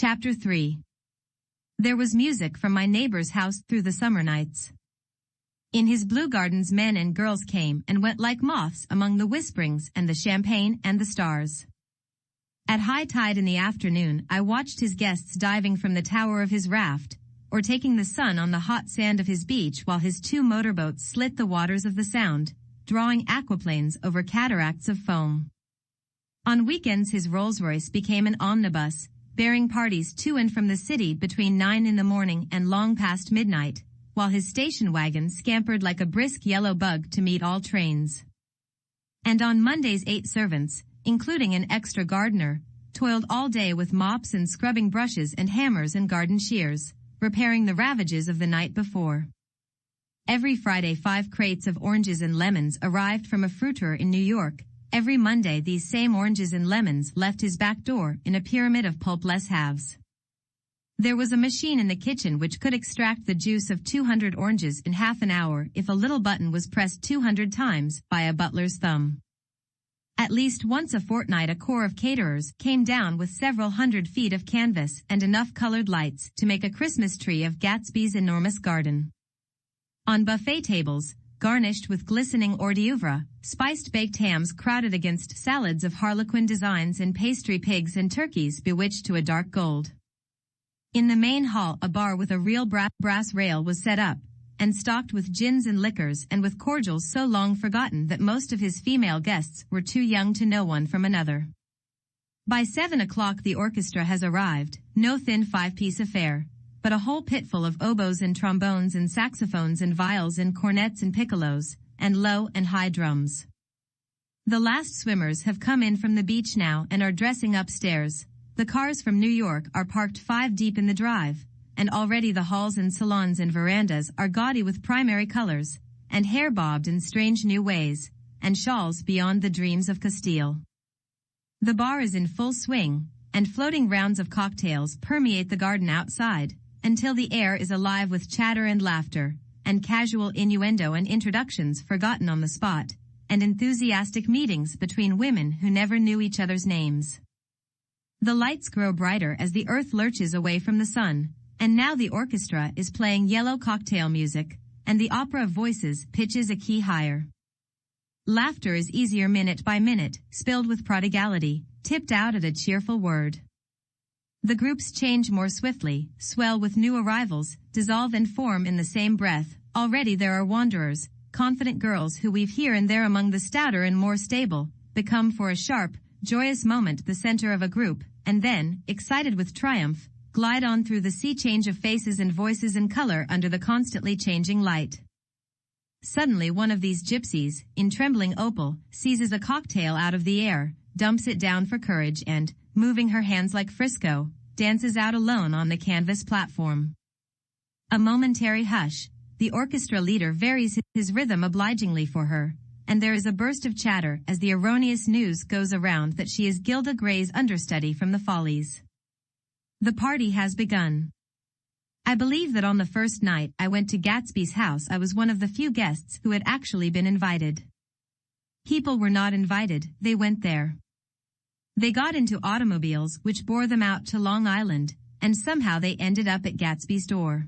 Chapter 3. There was music from my neighbor's house through the summer nights. In his blue gardens men and girls came and went like moths among the whisperings and the champagne and the stars. At high tide in the afternoon I watched his guests diving from the tower of his raft, or taking the sun on the hot sand of his beach while his 2 motorboats slit the waters of the Sound, drawing aquaplanes over cataracts of foam. On weekends his Rolls-Royce became an omnibus, bearing parties to and from the city between 9 in the morning and long past midnight, while his station wagon scampered like a brisk yellow bug to meet all trains. And on Mondays 8 servants, including an extra gardener, toiled all day with mops and scrubbing brushes and hammers and garden shears, repairing the ravages of the night before. Every Friday 5 crates of oranges and lemons arrived from a fruiterer in New York. Every Monday these same oranges and lemons left his back door in a pyramid of pulpless halves. There was a machine in the kitchen which could extract the juice of 200 oranges in half an hour if a little button was pressed 200 times by a butler's thumb. At least once a fortnight a corps of caterers came down with several hundred feet of canvas and enough colored lights to make a Christmas tree of Gatsby's enormous garden. On buffet tables, garnished with glistening hors d'oeuvre, spiced baked hams crowded against salads of harlequin designs and pastry pigs and turkeys bewitched to a dark gold. In the main hall a bar with a real brass rail was set up, and stocked with gins and liquors and with cordials so long forgotten that most of his female guests were too young to know one from another. By 7 o'clock the orchestra has arrived, no thin 5-piece affair, but a whole pitful of oboes and trombones and saxophones and viols and cornets and piccolos, and low and high drums. The last swimmers have come in from the beach now and are dressing upstairs. The cars from New York are parked 5 deep in the drive, and already the halls and salons and verandas are gaudy with primary colors, and hair bobbed in strange new ways, and shawls beyond the dreams of Castile. The bar is in full swing, and floating rounds of cocktails permeate the garden outside, until the air is alive with chatter and laughter, and casual innuendo and introductions forgotten on the spot, and enthusiastic meetings between women who never knew each other's names. The lights grow brighter as the earth lurches away from the sun, and now the orchestra is playing yellow cocktail music, and the opera of voices pitches a key higher. Laughter is easier minute by minute, spilled with prodigality, tipped out at a cheerful word. The groups change more swiftly, swell with new arrivals, dissolve and form in the same breath. Already there are wanderers, confident girls who weave here and there among the stouter and more stable, become for a sharp, joyous moment the center of a group, and then, excited with triumph, glide on through the sea change of faces and voices and color under the constantly changing light. Suddenly one of these gypsies, in trembling opal, seizes a cocktail out of the air, dumps it down for courage and, moving her hands like Frisco, dances out alone on the canvas platform. A momentary hush, the orchestra leader varies his rhythm obligingly for her, and there is a burst of chatter as the erroneous news goes around that she is Gilda Gray's understudy from the Follies. The party has begun. I believe that on the first night I went to Gatsby's house I was one of the few guests who had actually been invited. People were not invited, they went there. They got into automobiles which bore them out to Long Island, and somehow they ended up at Gatsby's door.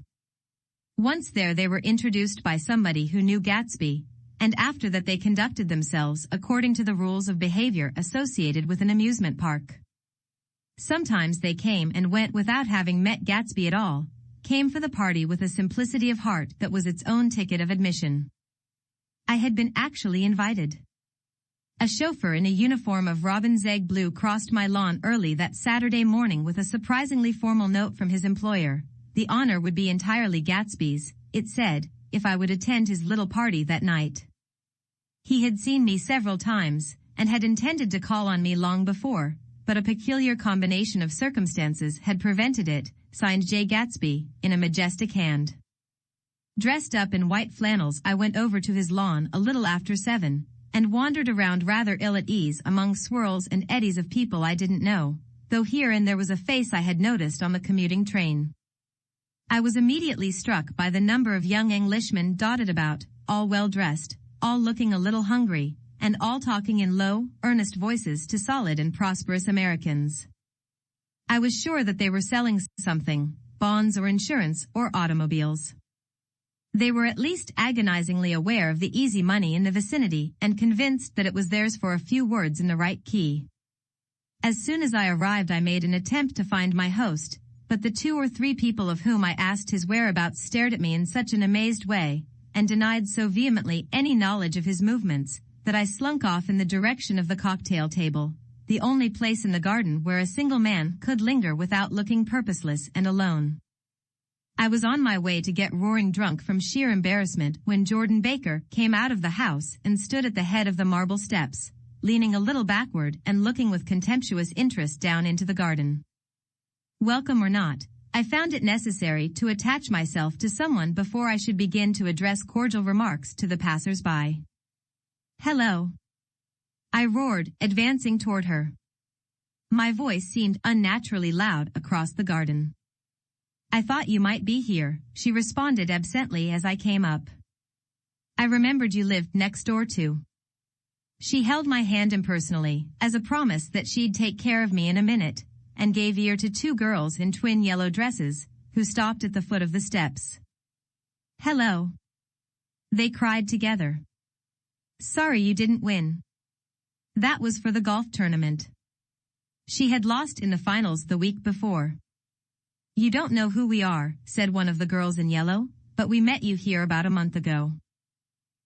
Once there they were introduced by somebody who knew Gatsby, and after that they conducted themselves according to the rules of behavior associated with an amusement park. Sometimes they came and went without having met Gatsby at all, came for the party with a simplicity of heart that was its own ticket of admission. I had been actually invited. A chauffeur in a uniform of robin's egg blue crossed my lawn early that Saturday morning with a surprisingly formal note from his employer. The honor would be entirely Gatsby's, it said, if I would attend his little party that night. He had seen me several times, and had intended to call on me long before, but a peculiar combination of circumstances had prevented it, signed J. Gatsby, in a majestic hand. Dressed up in white flannels I went over to his lawn a little after 7, and wandered around rather ill at ease among swirls and eddies of people I didn't know, though here and there was a face I had noticed on the commuting train. I was immediately struck by the number of young Englishmen dotted about, all well dressed, all looking a little hungry, and all talking in low, earnest voices to solid and prosperous Americans. I was sure that they were selling something, bonds or insurance or automobiles. They were at least agonizingly aware of the easy money in the vicinity and convinced that it was theirs for a few words in the right key. As soon as I arrived, I made an attempt to find my host, but the 2 or 3 people of whom I asked his whereabouts stared at me in such an amazed way, and denied so vehemently any knowledge of his movements, that I slunk off in the direction of the cocktail table, the only place in the garden where a single man could linger without looking purposeless and alone. I was on my way to get roaring drunk from sheer embarrassment when Jordan Baker came out of the house and stood at the head of the marble steps, leaning a little backward and looking with contemptuous interest down into the garden. Welcome or not, I found it necessary to attach myself to someone before I should begin to address cordial remarks to the passers-by. Hello, I roared, advancing toward her. My voice seemed unnaturally loud across the garden. I thought you might be here, she responded absently as I came up. I remembered you lived next door too. She held my hand impersonally, as a promise that she'd take care of me in a minute, and gave ear to 2 girls in twin yellow dresses, who stopped at the foot of the steps. Hello, they cried together. Sorry you didn't win. That was for the golf tournament. She had lost in the finals the week before. You don't know who we are, said one of the girls in yellow, but we met you here about a month ago.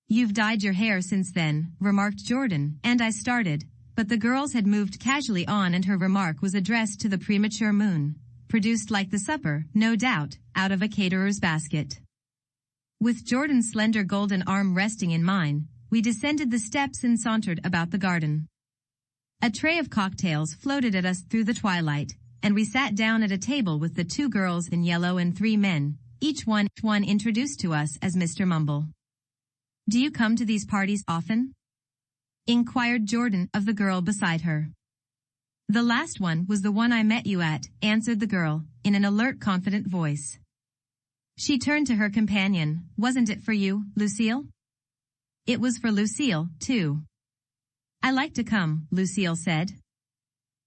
You've dyed your hair since then, remarked Jordan, and I started, but the girls had moved casually on and her remark was addressed to the premature moon, produced like the supper, no doubt, out of a caterer's basket. With Jordan's slender golden arm resting in mine, we descended the steps and sauntered about the garden. A tray of cocktails floated at us through the twilight, and we sat down at a table with the 2 girls in yellow and 3 men, each one introduced to us as Mr. Mumble. Do you come to these parties often? Inquired Jordan of the girl beside her. The last one was the one I met you at, answered the girl, in an alert, confident voice. She turned to her companion. Wasn't it for you, Lucille? It was for Lucille, too. I like to come, Lucille said.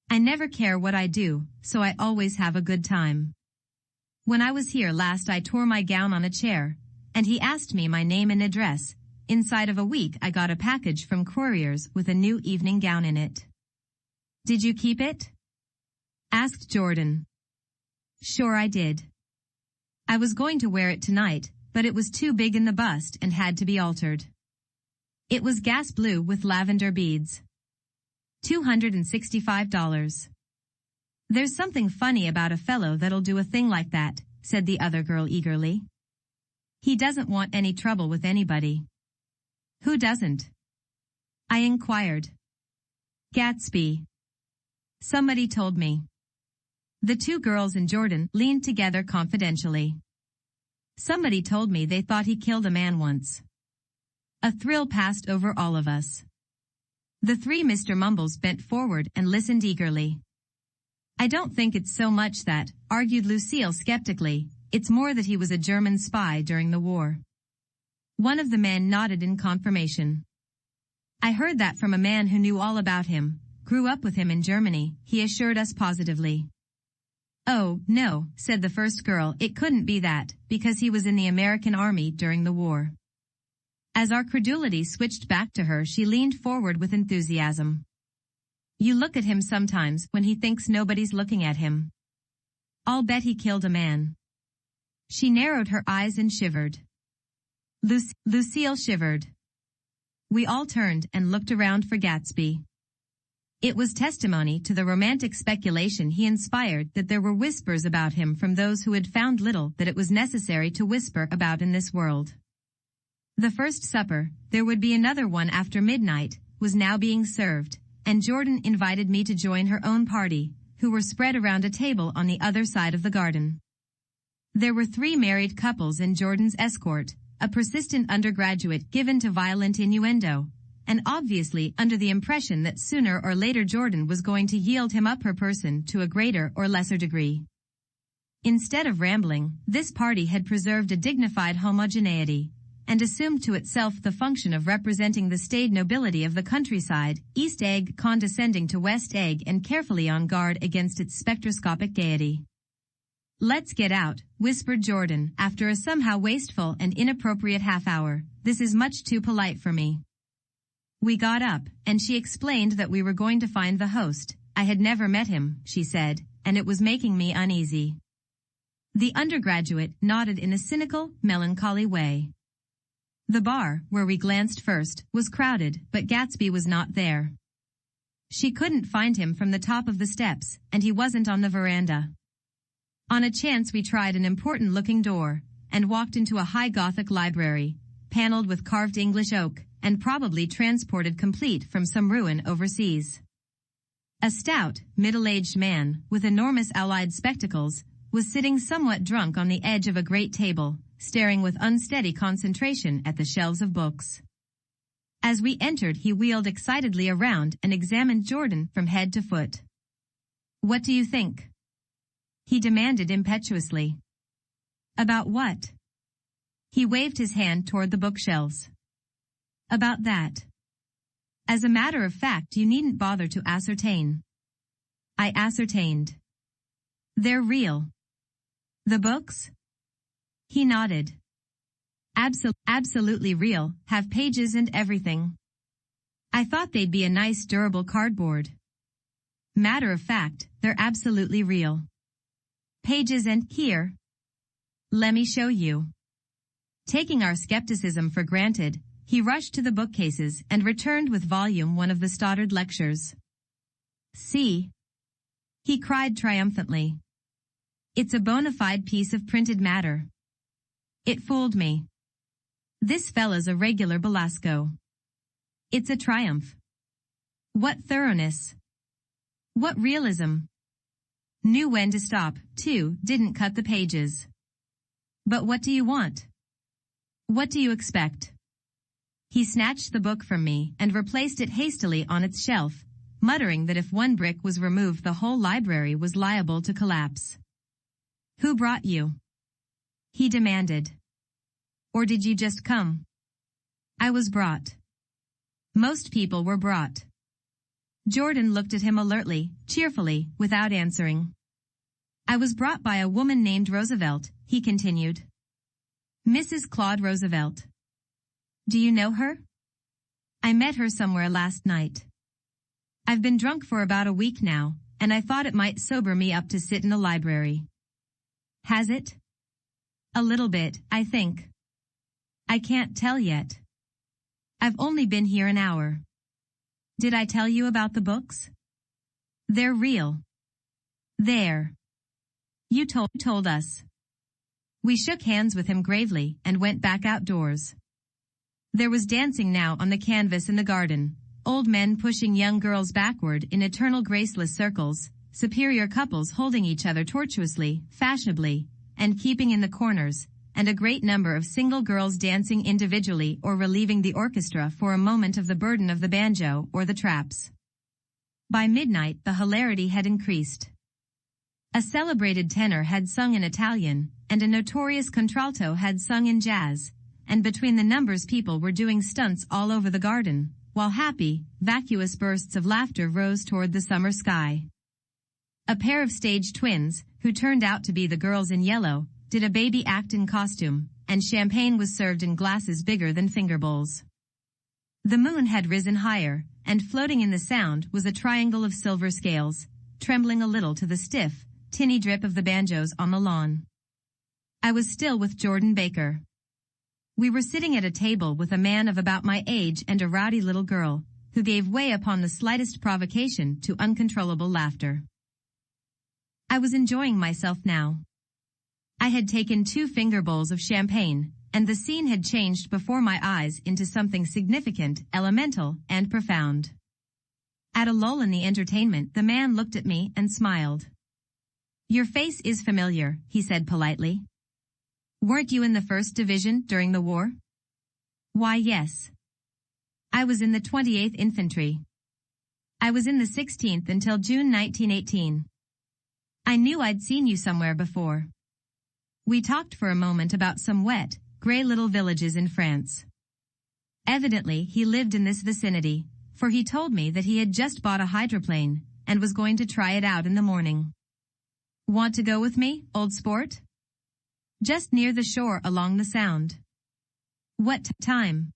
I never care what I do, so I always have a good time. When I was here last I tore my gown on a chair, and he asked me my name and address. Inside of a week I got a package from Courier's with a new evening gown in it. Did you keep it? Asked Jordan. Sure I did. I was going to wear it tonight, but it was too big in the bust and had to be altered. It was gas blue with lavender beads. $265. There's something funny about a fellow that'll do a thing like that, said the other girl eagerly. He doesn't want any trouble with anybody. Who doesn't? I inquired. Gatsby. Somebody told me. The 2 girls and Jordan leaned together confidentially. Somebody told me they thought he killed a man once. A thrill passed over all of us. The 3 Mr. Mumbles bent forward and listened eagerly. I don't think it's so much that, argued Lucille skeptically, it's more that he was a German spy during the war. One of the men nodded in confirmation. I heard that from a man who knew all about him, grew up with him in Germany, he assured us positively. Oh, no, said the first girl, it couldn't be that, because he was in the American Army during the war. As our credulity switched back to her, she leaned forward with enthusiasm. You look at him sometimes when he thinks nobody's looking at him. I'll bet he killed a man. She narrowed her eyes and shivered. Lucille shivered. We all turned and looked around for Gatsby. It was testimony to the romantic speculation he inspired that there were whispers about him from those who had found little that it was necessary to whisper about in this world. The first supper, there would be another one after midnight, was now being served, and Jordan invited me to join her own party, who were spread around a table on the other side of the garden. There were 3 married couples in Jordan's escort, a persistent undergraduate given to violent innuendo, and obviously under the impression that sooner or later Jordan was going to yield him up her person to a greater or lesser degree. Instead of rambling, this party had preserved a dignified homogeneity, and assumed to itself the function of representing the staid nobility of the countryside, East Egg condescending to West Egg and carefully on guard against its spectroscopic gaiety. "Let's get out," whispered Jordan, after a somehow wasteful and inappropriate half-hour. "This is much too polite for me." We got up, and she explained that we were going to find the host. I had never met him, she said, and it was making me uneasy. The undergraduate nodded in a cynical, melancholy way. The bar, where we glanced first, was crowded, but Gatsby was not there. She couldn't find him from the top of the steps, and he wasn't on the veranda. On a chance we tried an important-looking door, and walked into a high Gothic library, paneled with carved English oak, and probably transported complete from some ruin overseas. A stout, middle-aged man, with enormous allied spectacles, was sitting somewhat drunk on the edge of a great table, staring with unsteady concentration at the shelves of books. As we entered, he wheeled excitedly around and examined Jordan from head to foot. "What do you think?" he demanded impetuously. "About what?" He waved his hand toward the bookshelves. "About that. As a matter of fact, you needn't bother to ascertain." I ascertained. "They're real." "The books?" He nodded. Absolutely real, have pages and everything. I thought they'd be a nice durable cardboard. Matter of fact, they're absolutely real. Pages and, here. Lemme show you. Taking our skepticism for granted, he rushed to the bookcases and returned with volume 1 of the Stoddard lectures. "See?" he cried triumphantly. "It's a bona fide piece of printed matter. It fooled me. This fella's a regular Belasco. It's a triumph. What thoroughness. What realism. Knew when to stop, too, didn't cut the pages. But what do you want? What do you expect?" He snatched the book from me and replaced it hastily on its shelf, muttering that if one brick was removed the whole library was liable to collapse. "Who brought you?" he demanded. "Or did you just come?" "I was brought." Most people were brought. Jordan looked at him alertly, cheerfully, without answering. "I was brought by a woman named Roosevelt," he continued. "Mrs. Claude Roosevelt. Do you know her?" "I met her somewhere last night. I've been drunk for about a week now, and I thought it might sober me up to sit in the library." "Has it?" "A little bit, I think." "I can't tell yet. I've only been here an hour." "Did I tell you about the books?" "They're real." "There. You told us." We shook hands with him gravely and went back outdoors. There was dancing now on the canvas in the garden, old men pushing young girls backward in eternal graceless circles, superior couples holding each other tortuously, fashionably, and keeping in the corners, and a great number of single girls dancing individually or relieving the orchestra for a moment of the burden of the banjo or the traps. By midnight the hilarity had increased. A celebrated tenor had sung in Italian, and a notorious contralto had sung in jazz, and between the numbers people were doing stunts all over the garden, while happy, vacuous bursts of laughter rose toward the summer sky. A pair of stage twins, who turned out to be the girls in yellow, did a baby act in costume, and champagne was served in glasses bigger than finger bowls. The moon had risen higher, and floating in the sound was a triangle of silver scales, trembling a little to the stiff, tinny drip of the banjos on the lawn. I was still with Jordan Baker. We were sitting at a table with a man of about my age and a rowdy little girl, who gave way upon the slightest provocation to uncontrollable laughter. I was enjoying myself now. I had taken 2 finger bowls of champagne, and the scene had changed before my eyes into something significant, elemental, and profound. At a lull in the entertainment, the man looked at me and smiled. "Your face is familiar," he said politely. "Weren't you in the 1st Division during the war?" "Why, yes. I was in the 28th Infantry. I was in the 16th until June 1918. I knew I'd seen you somewhere before." We talked for a moment about some wet, gray little villages in France. Evidently, he lived in this vicinity, for he told me that he had just bought a hydroplane and was going to try it out in the morning. Want to go with me, old sport? Just near the shore along the Sound. What time?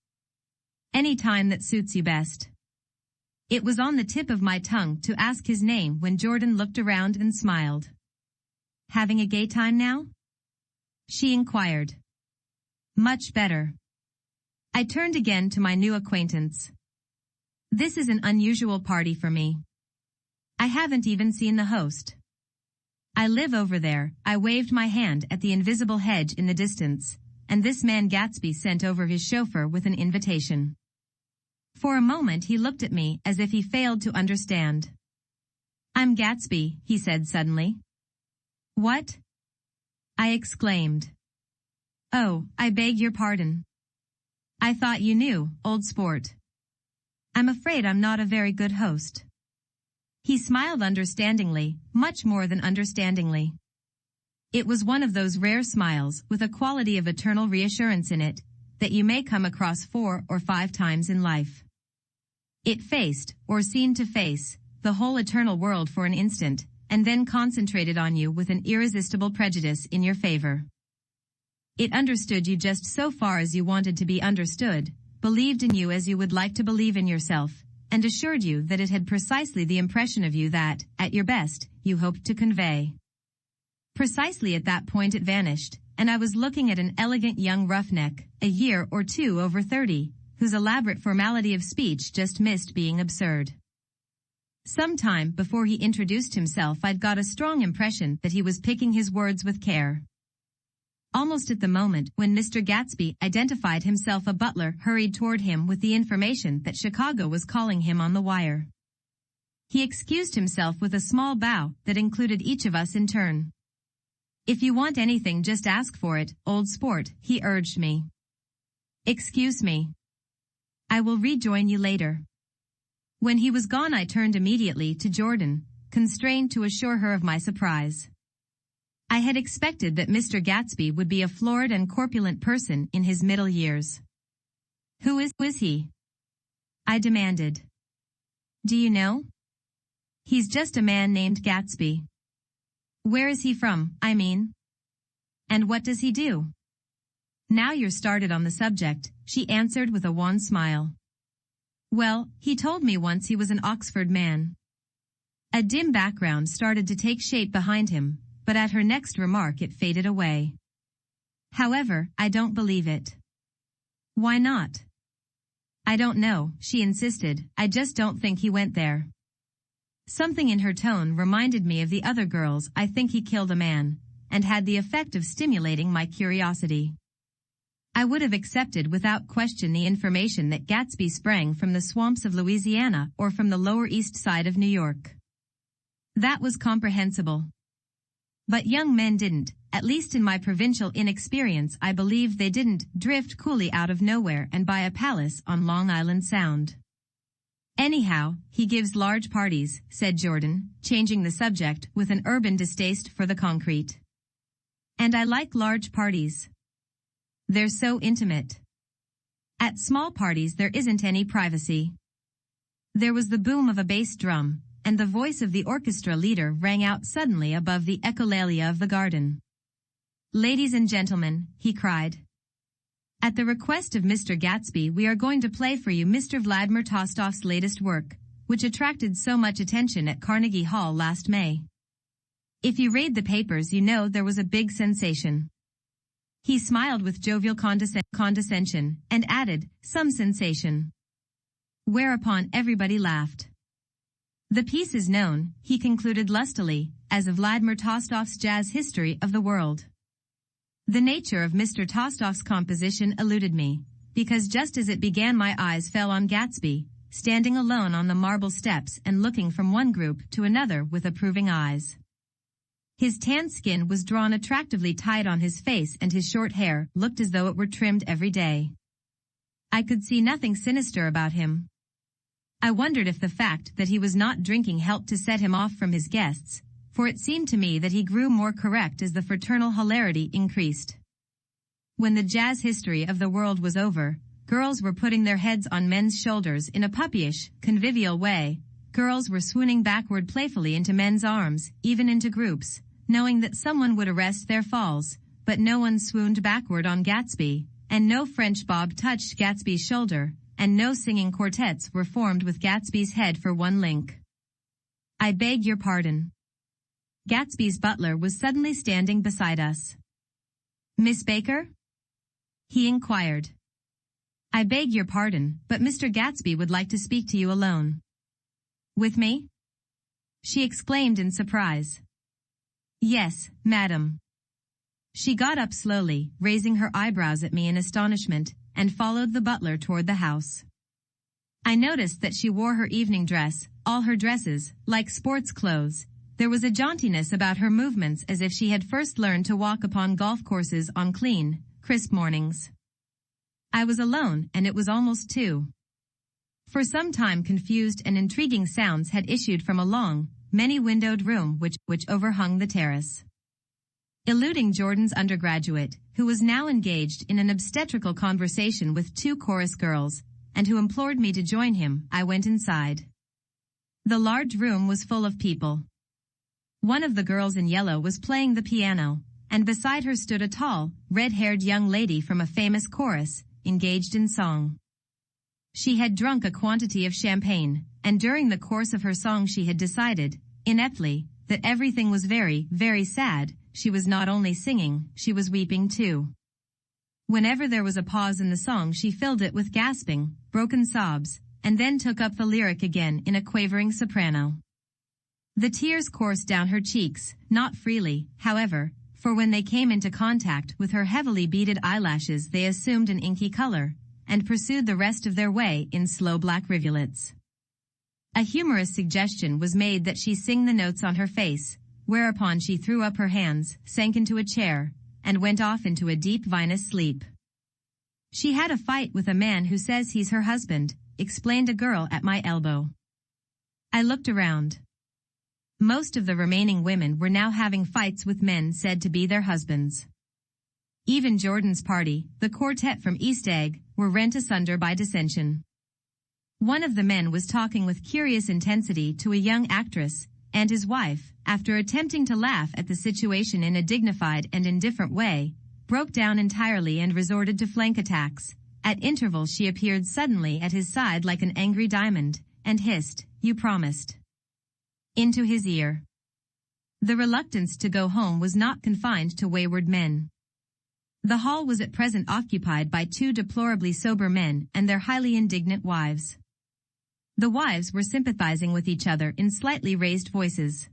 Any time that suits you best. It was on the tip of my tongue to ask his name when Jordan looked around and smiled. Having a gay time now? She inquired. Much better. I turned again to my new acquaintance. This is an unusual party for me. I haven't even seen the host. I live over there. I waved my hand at the invisible hedge in the distance, and this man Gatsby sent over his chauffeur with an invitation. For a moment he looked at me as if he failed to understand. I'm Gatsby, he said suddenly. What? I exclaimed. Oh, I beg your pardon. I thought you knew, old sport. I'm afraid I'm not a very good host. He smiled understandingly, much more than understandingly. It was one of those rare smiles with a quality of eternal reassurance in it that you may come across 4 or 5 times in life. It faced, or seemed to face, the whole eternal world for an instant, and then concentrated on you with an irresistible prejudice in your favor. It understood you just so far as you wanted to be understood, believed in you as you would like to believe in yourself, and assured you that it had precisely the impression of you that, at your best, you hoped to convey. Precisely at that point it vanished, and I was looking at an elegant young roughneck, a year or 2 over 30, whose elaborate formality of speech just missed being absurd. Some time before he introduced himself I'd got a strong impression that he was picking his words with care. Almost at the moment when Mr. Gatsby identified himself, a butler hurried toward him with the information that Chicago was calling him on the wire. He excused himself with a small bow that included each of us in turn. If you want anything, just ask for it, old sport, he urged me. Excuse me. I will rejoin you later. When he was gone I turned immediately to Jordan, constrained to assure her of my surprise. I had expected that Mr. Gatsby would be a florid and corpulent person in his middle years. Who is he? I demanded. Do you know? He's just a man named Gatsby. Where is he from, I mean? And what does he do? Now you're started on the subject, she answered with a wan smile. Well, he told me once he was an Oxford man. A dim background started to take shape behind him, but at her next remark it faded away. However, I don't believe it. Why not? I don't know, she insisted, I just don't think he went there. Something in her tone reminded me of the other girls. I think he killed a man, and had the effect of stimulating my curiosity. I would have accepted without question the information that Gatsby sprang from the swamps of Louisiana or from the Lower East Side of New York. That was comprehensible. But young men didn't, at least in my provincial inexperience I believe they didn't, drift coolly out of nowhere and buy a palace on Long Island Sound. Anyhow, he gives large parties, said Jordan, changing the subject with an urban distaste for the concrete. And I like large parties. They're so intimate. At small parties there isn't any privacy. There was the boom of a bass drum, and the voice of the orchestra leader rang out suddenly above the echolalia of the garden. Ladies and gentlemen, he cried. At the request of Mr. Gatsby we are going to play for you Mr. Vladimir Tolstoy's latest work, which attracted so much attention at Carnegie Hall last May. If you read the papers you know there was a big sensation. He smiled with jovial condescension, and added, some sensation. Whereupon everybody laughed. The piece is known, he concluded lustily, as Vladimir Tolstoy's jazz history of the world. The nature of Mr. Tolstoy's composition eluded me, because just as it began my eyes fell on Gatsby, standing alone on the marble steps and looking from one group to another with approving eyes. His tan skin was drawn attractively tight on his face and his short hair looked as though it were trimmed every day. I could see nothing sinister about him. I wondered if the fact that he was not drinking helped to set him off from his guests, for it seemed to me that he grew more correct as the fraternal hilarity increased. When the jazz history of the world was over, girls were putting their heads on men's shoulders in a puppyish, convivial way. Girls were swooning backward playfully into men's arms, even into groups, knowing that someone would arrest their falls, but no one swooned backward on Gatsby, and no French bob touched Gatsby's shoulder, and no singing quartets were formed with Gatsby's head for one link. I beg your pardon. Gatsby's butler was suddenly standing beside us. Miss Baker? He inquired. I beg your pardon, but Mr. Gatsby would like to speak to you alone. With me? She exclaimed in surprise. Yes, madam. She got up slowly, raising her eyebrows at me in astonishment, and followed the butler toward the house. I noticed that she wore her evening dress, all her dresses, like sports clothes. There was a jauntiness about her movements as if she had first learned to walk upon golf courses on clean, crisp mornings. I was alone, and it was almost 2. For some time confused and intriguing sounds had issued from a long, many-windowed room which overhung the terrace. Eluding Jordan's undergraduate, who was now engaged in an obstetrical conversation with 2 chorus girls, and who implored me to join him, I went inside. The large room was full of people. One of the girls in yellow was playing the piano, and beside her stood a tall, red-haired young lady from a famous chorus, engaged in song. She had drunk a quantity of champagne, and during the course of her song she had decided, ineptly, that everything was very, very sad. She was not only singing, she was weeping too. Whenever there was a pause in the song she filled it with gasping, broken sobs, and then took up the lyric again in a quavering soprano. The tears coursed down her cheeks, not freely, however, for when they came into contact with her heavily beaded eyelashes they assumed an inky color, and pursued the rest of their way in slow black rivulets. A humorous suggestion was made that she sing the notes on her face, whereupon she threw up her hands, sank into a chair, and went off into a deep vinous sleep. She had a fight with a man who says he's her husband, explained a girl at my elbow. I looked around. Most of the remaining women were now having fights with men said to be their husbands. Even Jordan's party, the quartet from East Egg, were rent asunder by dissension. One of the men was talking with curious intensity to a young actress, and his wife, after attempting to laugh at the situation in a dignified and indifferent way, broke down entirely and resorted to flank attacks. At intervals she appeared suddenly at his side like an angry diamond, and hissed, "You promised," into his ear. The reluctance to go home was not confined to wayward men. The hall was at present occupied by 2 deplorably sober men and their highly indignant wives. The wives were sympathizing with each other in slightly raised voices.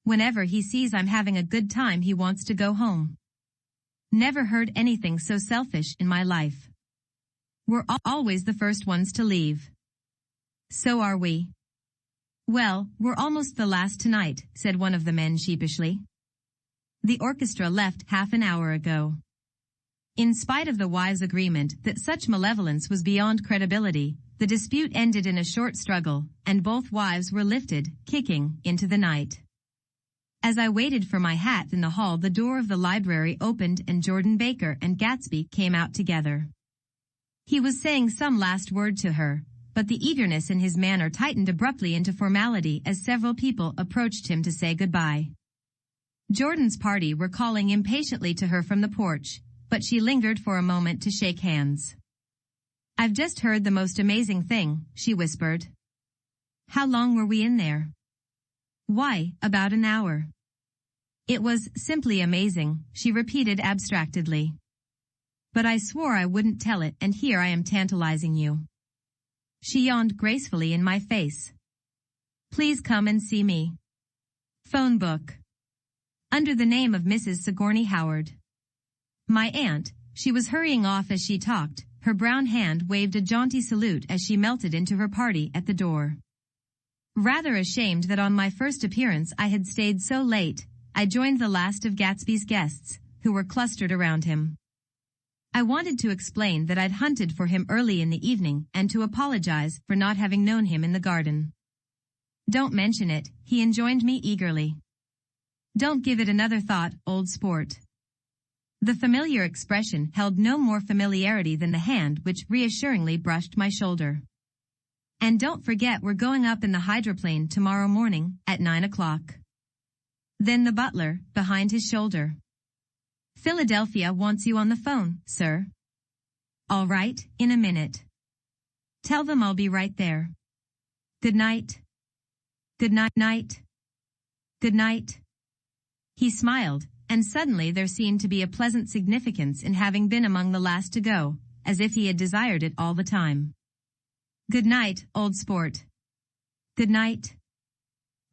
Whenever he sees I'm having a good time he wants to go home. Never heard anything so selfish in my life. We're always the first ones to leave. So are we. Well, we're almost the last tonight, said one of the men sheepishly. The orchestra left half an hour ago. In spite of the wives' agreement that such malevolence was beyond credibility, the dispute ended in a short struggle, and both wives were lifted, kicking, into the night. As I waited for my hat in the hall the door of the library opened and Jordan Baker and Gatsby came out together. He was saying some last word to her, but the eagerness in his manner tightened abruptly into formality as several people approached him to say goodbye. Jordan's party were calling impatiently to her from the porch, but she lingered for a moment to shake hands. I've just heard the most amazing thing, she whispered. How long were we in there? Why, about an hour. It was simply amazing, she repeated abstractedly. But I swore I wouldn't tell it, and here I am tantalizing you. She yawned gracefully in my face. Please come and see me. Phone book. Under the name of Mrs. Sigourney Howard. My aunt, she was hurrying off as she talked, her brown hand waved a jaunty salute as she melted into her party at the door. Rather ashamed that on my first appearance I had stayed so late, I joined the last of Gatsby's guests, who were clustered around him. I wanted to explain that I'd hunted for him early in the evening and to apologize for not having known him in the garden. Don't mention it, he enjoined me eagerly. Don't give it another thought, old sport. The familiar expression held no more familiarity than the hand which reassuringly brushed my shoulder. "And don't forget we're going up in the hydroplane tomorrow morning, at 9 o'clock. Then the butler, behind his shoulder. "Philadelphia wants you on the phone, sir." "All right, in a minute. Tell them I'll be right there. Good night. Good night. Good night." He smiled, and suddenly there seemed to be a pleasant significance in having been among the last to go, as if he had desired it all the time. "Good night, old sport." "Good night."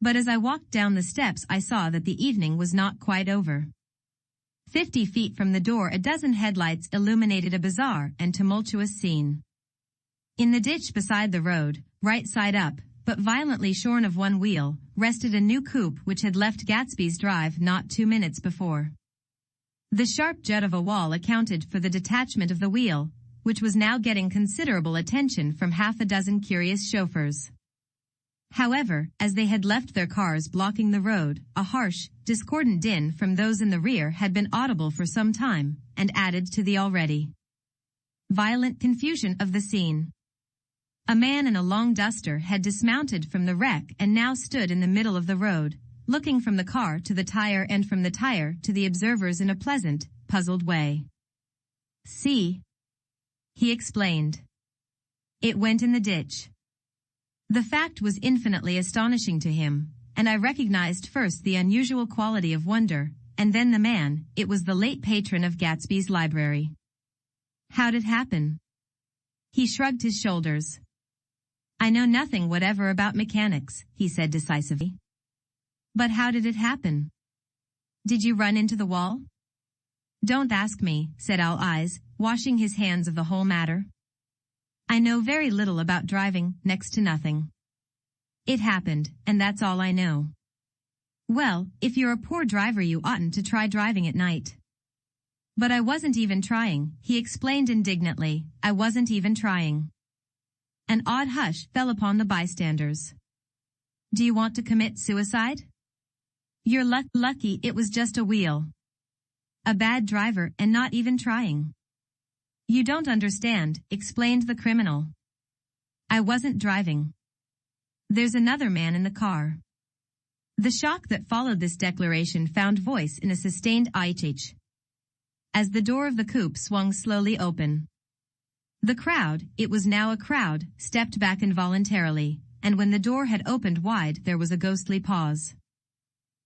But as I walked down the steps I saw that the evening was not quite over. 50 feet from the door a dozen headlights illuminated a bizarre and tumultuous scene. In the ditch beside the road, right side up, but violently shorn of one wheel, rested a new coupe which had left Gatsby's drive not 2 minutes before. The sharp jut of a wall accounted for the detachment of the wheel, which was now getting considerable attention from half a dozen curious chauffeurs. However, as they had left their cars blocking the road, a harsh, discordant din from those in the rear had been audible for some time, and added to the already violent confusion of the scene. A man in a long duster had dismounted from the wreck and now stood in the middle of the road, looking from the car to the tire and from the tire to the observers in a pleasant, puzzled way. "See," he explained. "It went in the ditch." The fact was infinitely astonishing to him, and I recognized first the unusual quality of wonder, and then the man. It was the late patron of Gatsby's library. "How'd it happen?" He shrugged his shoulders. "I know nothing whatever about mechanics," he said decisively. "But how did it happen? Did you run into the wall?" "Don't ask me," said Al Eyes, washing his hands of the whole matter. "I know very little about driving, next to nothing. It happened, and that's all I know." "Well, if you're a poor driver you oughtn't to try driving at night." "But I wasn't even trying," he explained indignantly. "I wasn't even trying." An odd hush fell upon the bystanders. "Do you want to commit suicide?" "You're lucky it was just a wheel." "A bad driver and not even trying." "You don't understand," explained the criminal. "I wasn't driving. There's another man in the car." The shock that followed this declaration found voice in a sustained "ich." As the door of the coupe swung slowly open. The crowd, it was now a crowd, stepped back involuntarily, and when the door had opened wide there was a ghostly pause.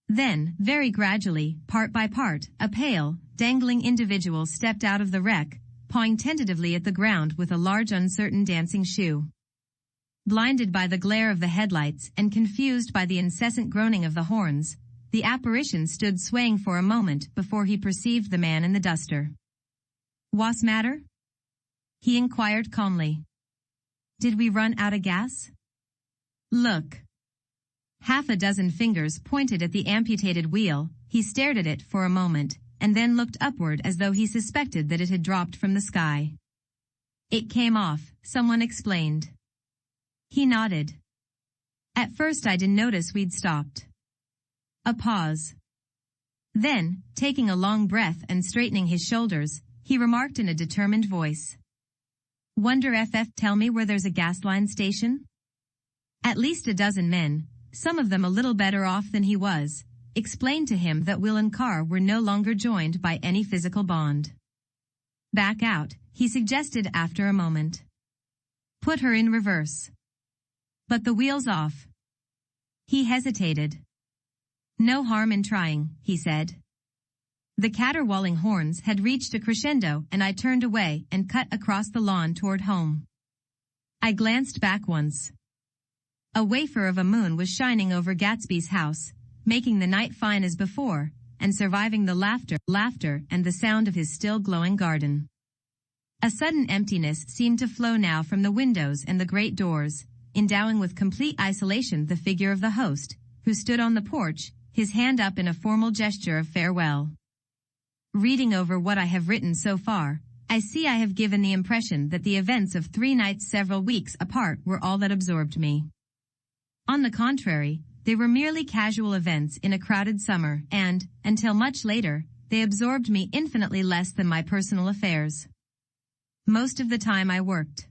Then, very gradually, part by part, a pale, dangling individual stepped out of the wreck, pawing tentatively at the ground with a large uncertain dancing shoe. Blinded by the glare of the headlights and confused by the incessant groaning of the horns, the apparition stood swaying for a moment before he perceived the man in the duster. "What's matter?" he inquired calmly. "Did we run out of gas?" "Look." Half a dozen fingers pointed at the amputated wheel. He stared at it for a moment, and then looked upward as though he suspected that it had dropped from the sky. "It came off," someone explained. He nodded. "At first I didn't notice we'd stopped." A pause. Then, taking a long breath and straightening his shoulders, he remarked in a determined voice. "Wonder if tell me where there's a gas line station?" At least a dozen men, some of them a little better off than he was, explained to him that Will and Carr were no longer joined by any physical bond. "Back out," he suggested after a moment. "Put her in reverse." "But the wheel's off." He hesitated. "No harm in trying," he said. The caterwauling horns had reached a crescendo and I turned away and cut across the lawn toward home. I glanced back once. A wafer of a moon was shining over Gatsby's house, making the night fine as before, and surviving the laughter and the sound of his still glowing garden. A sudden emptiness seemed to flow now from the windows and the great doors, endowing with complete isolation the figure of the host, who stood on the porch, his hand up in a formal gesture of farewell. Reading over what I have written so far, I see I have given the impression that the events of 3 nights several weeks apart were all that absorbed me. On the contrary, they were merely casual events in a crowded summer and, until much later, they they absorbed me infinitely less than my personal affairs. Most of the time I worked.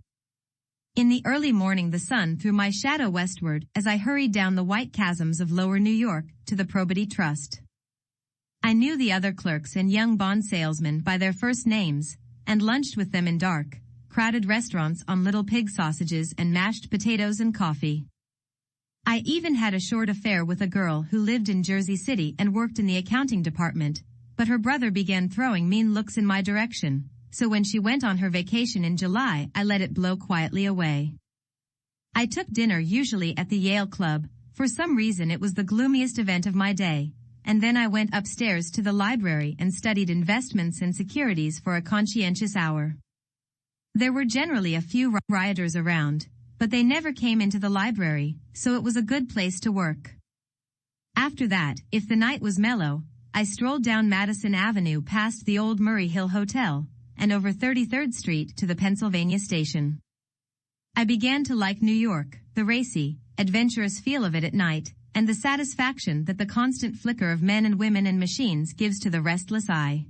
In the early morning the sun threw my shadow westward as I hurried down the white chasms of lower New York to the Probity Trust. I knew the other clerks and young bond salesmen by their first names, and lunched with them in dark, crowded restaurants on little pig sausages and mashed potatoes and coffee. I even had a short affair with a girl who lived in Jersey City and worked in the accounting department, but her brother began throwing mean looks in my direction, so when she went on her vacation in July I let it blow quietly away. I took dinner usually at the Yale Club. For some reason it was the gloomiest event of my day, and then I went upstairs to the library and studied investments and securities for a conscientious hour. There were generally a few rioters around, but they never came into the library, so it was a good place to work. After that, if the night was mellow, I strolled down Madison Avenue past the old Murray Hill Hotel, and over 33rd Street to the Pennsylvania Station. I began to like New York, the racy, adventurous feel of it at night, and the satisfaction that the constant flicker of men and women and machines gives to the restless eye.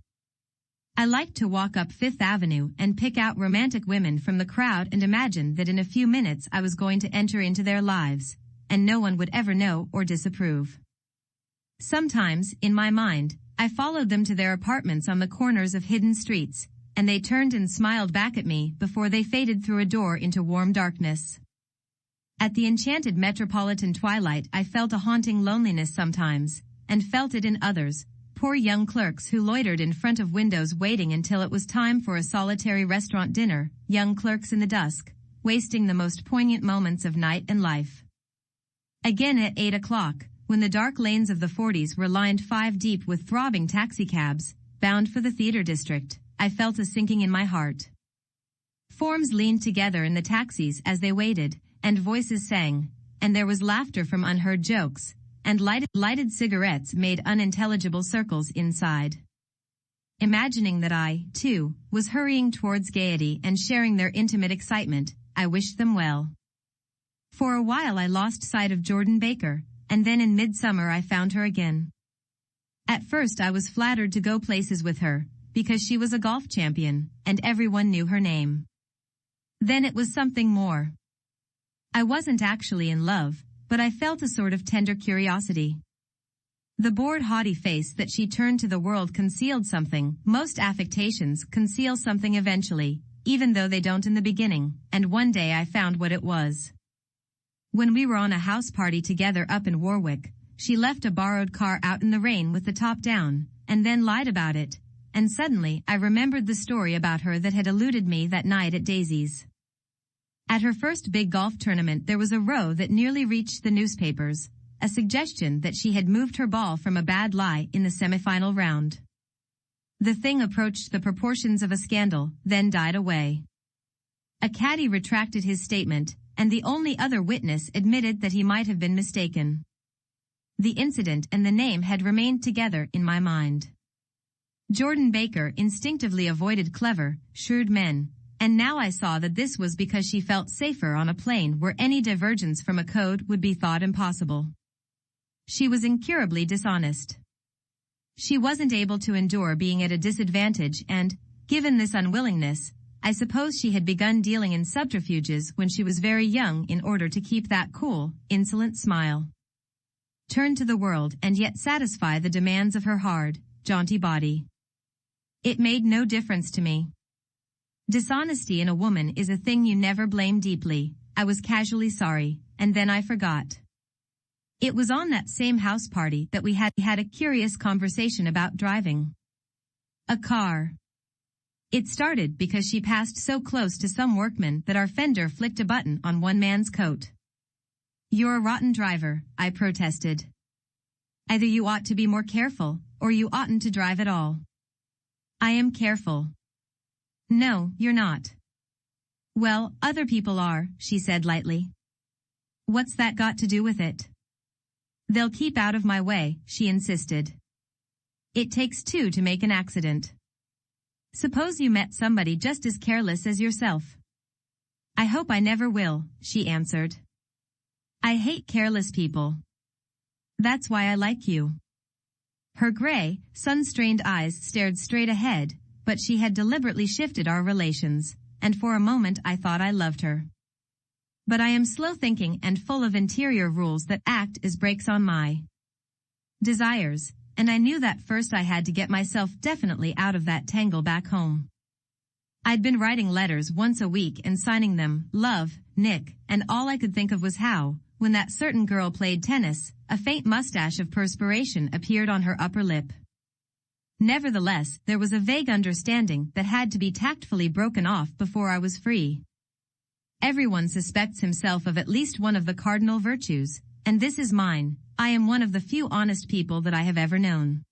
I liked to walk up Fifth Avenue and pick out romantic women from the crowd and imagine that in a few minutes I was going to enter into their lives, and no one would ever know or disapprove. Sometimes, in my mind, I followed them to their apartments on the corners of hidden streets, and they turned and smiled back at me before they faded through a door into warm darkness. At the enchanted metropolitan twilight I felt a haunting loneliness sometimes, and felt it in others, poor young clerks who loitered in front of windows waiting until it was time for a solitary restaurant dinner, young clerks in the dusk, wasting the most poignant moments of night and life. Again at 8 o'clock, when the dark lanes of the 40s were lined 5 deep with throbbing taxicabs, bound for the theater district, I felt a sinking in my heart. Forms leaned together in the taxis as they waited, and voices sang, and there was laughter from unheard jokes, and lighted cigarettes made unintelligible circles inside. Imagining that I, too, was hurrying towards gaiety and sharing their intimate excitement, I wished them well. For a while I lost sight of Jordan Baker, and then in midsummer I found her again. At first I was flattered to go places with her, because she was a golf champion, and everyone knew her name. Then it was something more. I wasn't actually in love, but I felt a sort of tender curiosity. The bored, haughty face that she turned to the world concealed something. Most affectations conceal something eventually, even though they don't in the beginning, and one day I found what it was. When we were on a house party together up in Warwick, she left a borrowed car out in the rain with the top down, and then lied about it, and suddenly I remembered the story about her that had eluded me that night at Daisy's. At her first big golf tournament there was a row that nearly reached the newspapers, a suggestion that she had moved her ball from a bad lie in the semifinal round. The thing approached the proportions of a scandal, then died away. A caddy retracted his statement, and the only other witness admitted that he might have been mistaken. The incident and the name had remained together in my mind. Jordan Baker instinctively avoided clever, shrewd men, and now I saw that this was because she felt safer on a plane where any divergence from a code would be thought impossible. She was incurably dishonest. She wasn't able to endure being at a disadvantage and, given this unwillingness, I suppose she had begun dealing in subterfuges when she was very young in order to keep that cool, insolent smile. Turn to the world and yet satisfy the demands of her hard, jaunty body. It made no difference to me. Dishonesty in a woman is a thing you never blame deeply. I was casually sorry, and then I forgot. It was on that same house party that we had a curious conversation about driving. A car. It started because she passed so close to some workman that our fender flicked a button on one man's coat. "You're a rotten driver," I protested. "Either you ought to be more careful, or you oughtn't to drive at all." "I am careful." "No, you're not." "Well, other people are," she said lightly. "What's that got to do with it?" "They'll keep out of my way," she insisted. "It takes two to make an accident. Suppose you met somebody just as careless as yourself." "I hope I never will," she answered. "I hate careless people. That's why I like you." Her gray, sun-strained eyes stared straight ahead, but she had deliberately shifted our relations, and for a moment I thought I loved her. But I am slow-thinking and full of interior rules that act as brakes on my desires, and I knew that first I had to get myself definitely out of that tangle back home. I'd been writing letters once a week and signing them, Love, Nick, and all I could think of was how, when that certain girl played tennis, a faint mustache of perspiration appeared on her upper lip. Nevertheless, there was a vague understanding that had to be tactfully broken off before I was free. Everyone suspects himself of at least one of the cardinal virtues, and this is mine. I am one of the few honest people that I have ever known.